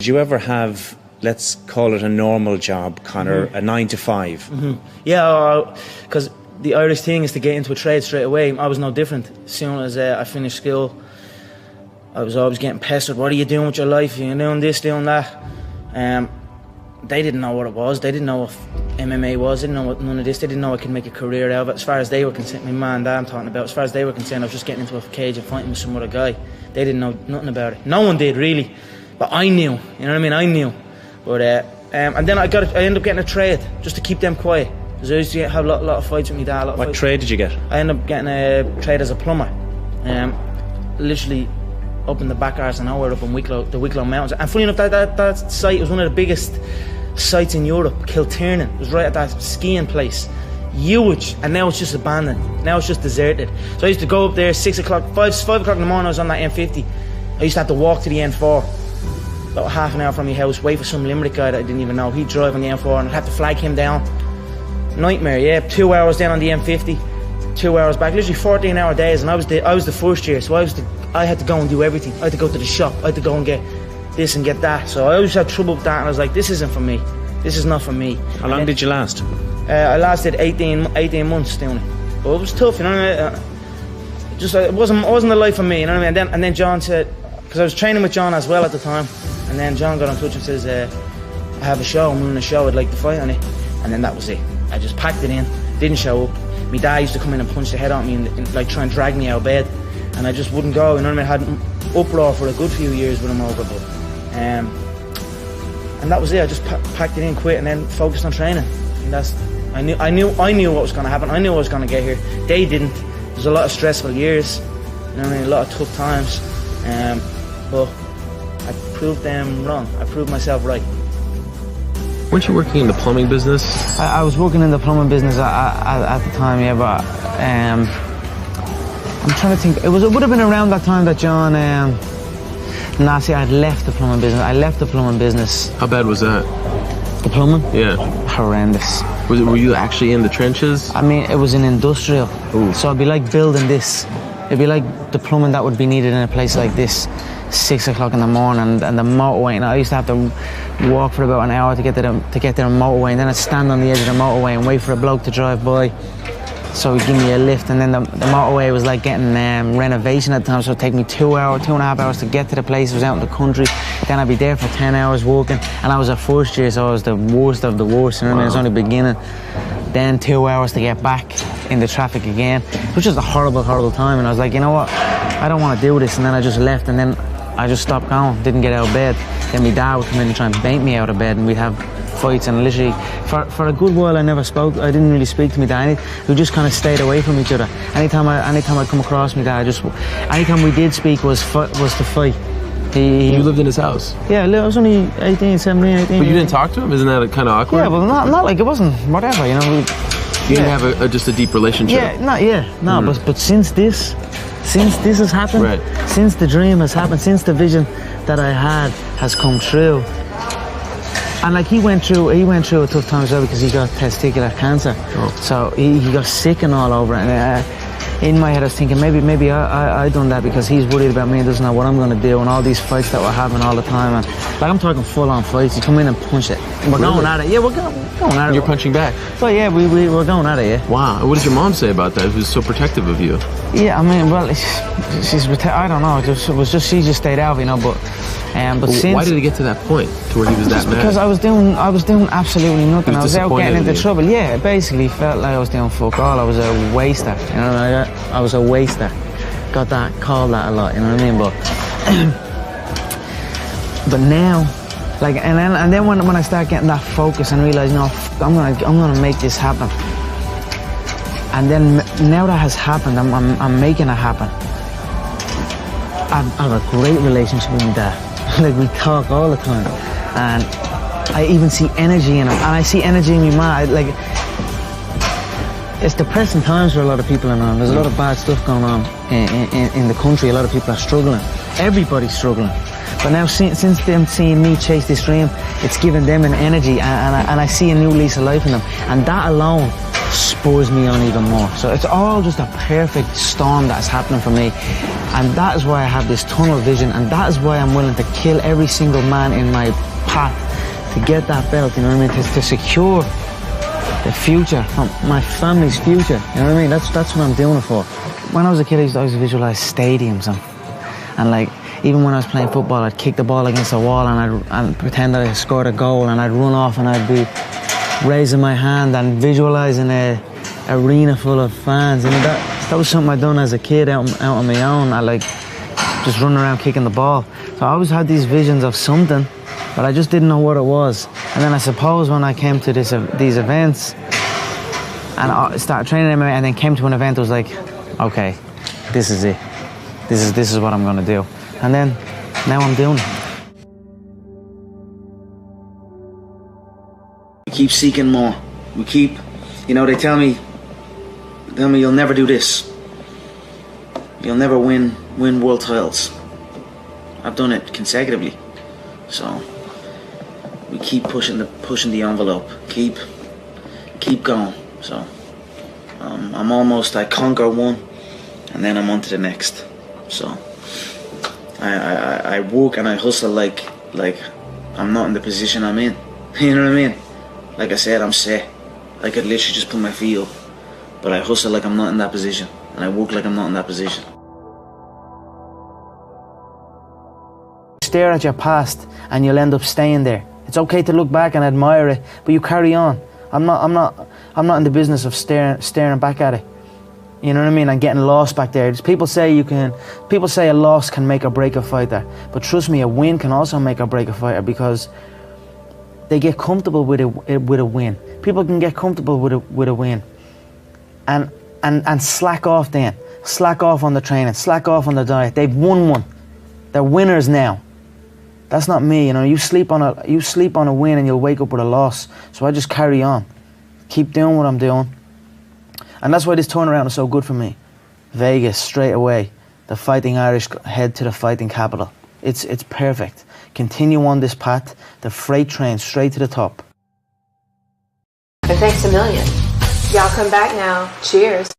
Did you ever have, let's call it a normal job, Conor, a 9 to 5? Yeah, because the Irish thing is to get into a trade straight away. I was no different. As soon as I finished school, I was always getting pestered. What are you doing with your life? You're doing this, doing that. They didn't know what it was. They didn't know what MMA was. They didn't know what none of this. They didn't know I could make a career out of it. As far as they were concerned, my man and dad I'm talking about, as far as they were concerned, I was just getting into a cage and fighting with some other guy. They didn't know nothing about it. No one did, really. But I knew, you know what I mean? I knew. But and then I ended up getting a trade just to keep them quiet. Because I used to have a lot of fights with my dad. What trade did you get? I ended up getting a trade as a plumber. Literally up in the back arse of nowhere, up in the Wicklow Mountains. And funny enough, that site was one of the biggest sites in Europe, Kilternan. It was right at that skiing place. Huge, and now it's just abandoned. Now it's just deserted. So I used to go up there 6 o'clock, 5 o'clock in the morning. I was on that M50. I used to have to walk to the N4, about half an hour from my house, wait for some Limerick guy that I didn't even know. He'd drive on the M4, and I'd have to flag him down. Nightmare, yeah. 2 hours down on the M50, 2 hours back. Literally 14-hour days, and I was the first year, so I had to go and do everything. I had to go to the shop. I had to go and get this and get that. So I always had trouble with that, and I was like, this isn't for me. This is not for me. How long did you last? I lasted 18 months doing it. But it was tough, you know what I mean? It wasn't a life for me, you know what I mean? And then John said, because I was training with John as well at the time, and then John got in touch and says, I have a show, I'm running a show, I'd like to fight on it. And then that was it. I just packed it in, didn't show up. My dad used to come in and punch the head out of me and like try and drag me out of bed, and I just wouldn't go, you know what I mean? I had an uproar for a good few years with him over, but and that was it. I just packed it in, quit, and then focused on training. And I knew what was going to happen. I knew I was going to get here. They didn't. There was a lot of stressful years, you know what I mean? A lot of tough times, but I proved them wrong. I proved myself right. Weren't you working in the plumbing business? I was working in the plumbing business at the time, yeah, but I'm trying to think. It would have been around that time that John. See, I'd left the plumbing business. I left the plumbing business. How bad was that? The plumbing? Yeah. Horrendous. Were you actually in the trenches? I mean, it was an industrial. Ooh. So it'd be like building this. It'd be like the plumbing that would be needed in a place like this. 6 o'clock in the morning, and the motorway. And I used to have to walk for about an hour to get to the motorway, and then I'd stand on the edge of the motorway and wait for a bloke to drive by. So he'd give me a lift, and then the motorway was like getting renovation at the time, so it'd take me 2.5 hours to get to the place. It was out in the country. Then I'd be there for 10 hours walking, and I was a first year, so I was the worst of the worst, you know what I mean? It was only beginning. Then 2 hours to get back in the traffic again. It was just a horrible, horrible time, and I was like, you know what? I don't want to do this, and then I just left, and then I just stopped going, didn't get out of bed. Then my dad would come in and try and bait me out of bed, and we'd have fights, and literally for a good while I never spoke. I didn't really speak to my dad. We just kind of stayed away from each other. Anytime I come across my dad, anytime we did speak was to fight. You lived in his house? Yeah, I was only 18, 17, 18. But you didn't talk to him? Isn't that kind of awkward? Yeah, well, not like it wasn't whatever, you know. You didn't have just a deep relationship? No, but since this has happened, right. Since the dream has happened, since the vision that I had has come true, and like he went through a tough time as well because he got testicular cancer. Oh. So he got sick and all over it. And in my head I was thinking maybe I done that because he's worried about me and doesn't know what I'm going to do, and all these fights that we're having all the time, and like I'm talking full on fights. You come in and punch it. We're going at it. Yeah, we're going at it. You're punching back? So yeah, we're going at it, yeah. Wow. What did your mom say about that? She was so protective of you. Yeah, I mean, well, I don't know. It was just she just stayed out, you know. But since, why did it get to that point to where he was that mad? Because I was doing absolutely nothing. I was out getting into trouble. Yeah, it basically felt like I was doing fuck all. I was a waster. You know, I was a waster. Got that called that a lot. You know what I mean? But now, like, and then when I start getting that focus and realize, no, I'm gonna make this happen. And then now that has happened, I'm making it happen. I have a great relationship with my dad. Like, we talk all the time, and I even see energy in him, and I see energy in my mind. Like, it's depressing times for a lot of people around. There's a lot of bad stuff going on in the country. A lot of people are struggling. Everybody's struggling. But now since them seeing me chase this dream, it's given them an energy, and I see a new lease of life in them, and that alone spurs me on even more. So it's all just a perfect storm that's happening for me, and that is why I have this tunnel vision, and that is why I'm willing to kill every single man in my path to get that belt, you know what I mean, to secure the future, my family's future, you know what I mean. That's what I'm doing it for. When I was a kid, I used to always visualize stadiums, and like, even when I was playing football, I'd kick the ball against the wall and I'd pretend that I scored a goal, and I'd run off and I'd be raising my hand and visualising a arena full of fans. And that was something I'd done as a kid out on my own. I like just running around kicking the ball. So I always had these visions of something, but I just didn't know what it was. And then I suppose when I came to these events and I started training MMA and then came to an event, it was like, okay, this is it. This is what I'm gonna do. And then, now I'm doing it. We keep seeking more. We keep, you know, they tell me you'll never do this. You'll never win world titles. I've done it consecutively. So, we keep pushing the envelope. Keep going. So, I conquer one, and then I'm on to the next. So, I work and I hustle like I'm not in the position I'm in. You know what I mean? Like I said, I'm set. I could literally just put my feet up, but I hustle like I'm not in that position, and I work like I'm not in that position. Stare at your past, and you'll end up staying there. It's okay to look back and admire it, but you carry on. I'm not in the business of staring back at it. You know what I mean? And getting lost back there. People say a loss can make or break a fighter, but trust me, a win can also make or break a fighter, because they get comfortable with a win. People can get comfortable with a win, and slack off then. Slack off on the training. Slack off on the diet. They've won one. They're winners now. That's not me. You know, you sleep on a win and you'll wake up with a loss. So I just carry on, keep doing what I'm doing. And that's why this turnaround is so good for me. Vegas, straight away. The Fighting Irish head to the fighting capital. It's perfect. Continue on this path, the freight train straight to the top. And thanks a million. Y'all come back now. Cheers.